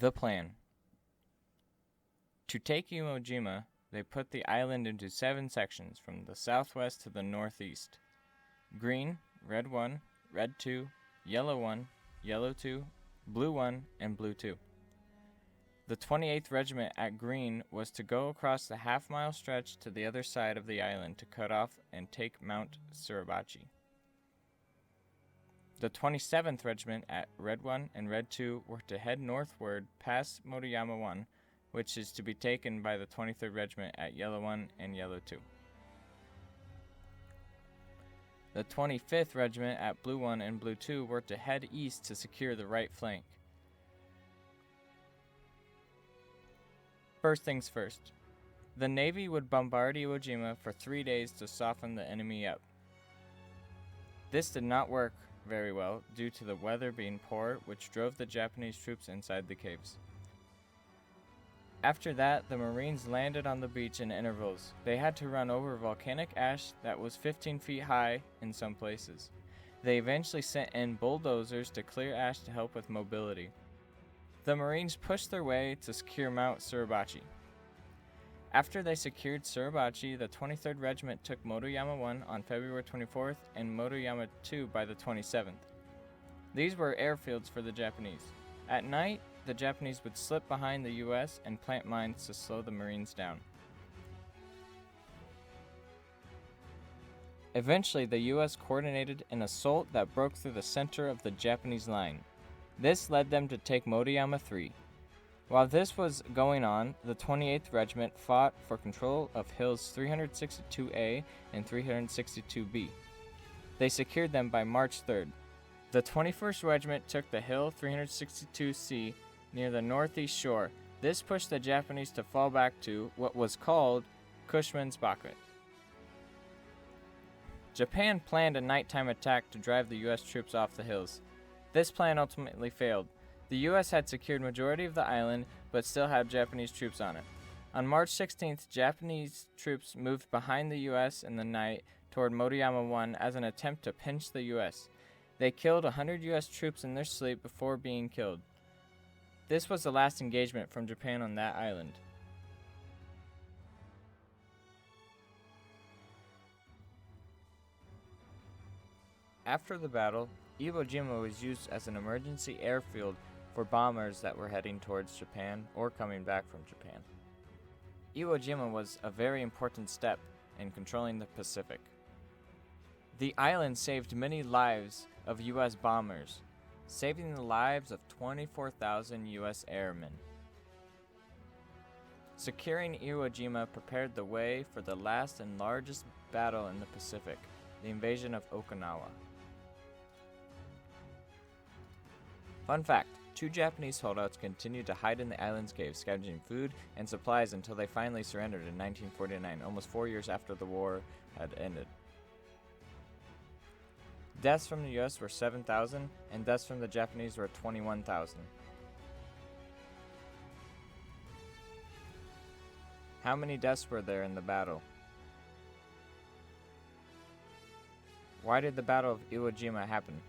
The plan. To take Iwo Jima, they put the island into 7 sections from the southwest to the northeast. Green, red 1, red 2, yellow 1, yellow 2, blue 1, and blue 2. The 28th Regiment at Green was to go across the half-mile stretch to the other side of the island to cut off and take Mount Suribachi. The 27th Regiment at Red 1 and Red 2 were to head northward past Motoyama 1, which is to be taken by the 23rd Regiment at Yellow 1 and Yellow 2. The 25th Regiment at Blue 1 and Blue 2 were to head east to secure the right flank. First things first. The Navy would bombard Iwo Jima for 3 days to soften the enemy up. This did not work very well due to the weather being poor, which drove the Japanese troops inside the caves. After that, the Marines landed on the beach in intervals. They had to run over volcanic ash that was 15 feet high in some places. They eventually sent in bulldozers to clear ash to help with mobility. The Marines pushed their way to secure Mount Suribachi. After they secured Suribachi, the 23rd Regiment took Motoyama 1 on February 24th and Motoyama 2 by the 27th. These were airfields for the Japanese. At night, the Japanese would slip behind the U.S. and plant mines to slow the Marines down. Eventually, the U.S. coordinated an assault that broke through the center of the Japanese line. This led them to take Motoyama 3. While this was going on, the 28th Regiment fought for control of hills 362A and 362B. They secured them by March 3rd. The 21st Regiment took the hill 362C near the northeast shore. This pushed the Japanese to fall back to what was called Cushman's Pocket. Japan planned a nighttime attack to drive the U.S. troops off the hills. This plan ultimately failed. The U.S. had secured majority of the island, but still had Japanese troops on it. On March 16th, Japanese troops moved behind the U.S. in the night toward Motoyama 1 as an attempt to pinch the U.S. They killed 100 U.S. troops in their sleep before being killed. This was the last engagement from Japan on that island. After the battle, Iwo Jima was used as an emergency airfield for bombers that were heading towards Japan or coming back from Japan. Iwo Jima was a very important step in controlling the Pacific. The island saved many lives of U.S. bombers, saving the lives of 24,000 U.S. airmen. Securing Iwo Jima prepared the way for the last and largest battle in the Pacific, the invasion of Okinawa. Fun fact, 2 Japanese holdouts continued to hide in the island's caves, scavenging food and supplies until they finally surrendered in 1949, almost 4 years after the war had ended. Deaths from the U.S. were 7,000, and deaths from the Japanese were 21,000. How many deaths were there in the battle? Why did the Battle of Iwo Jima happen?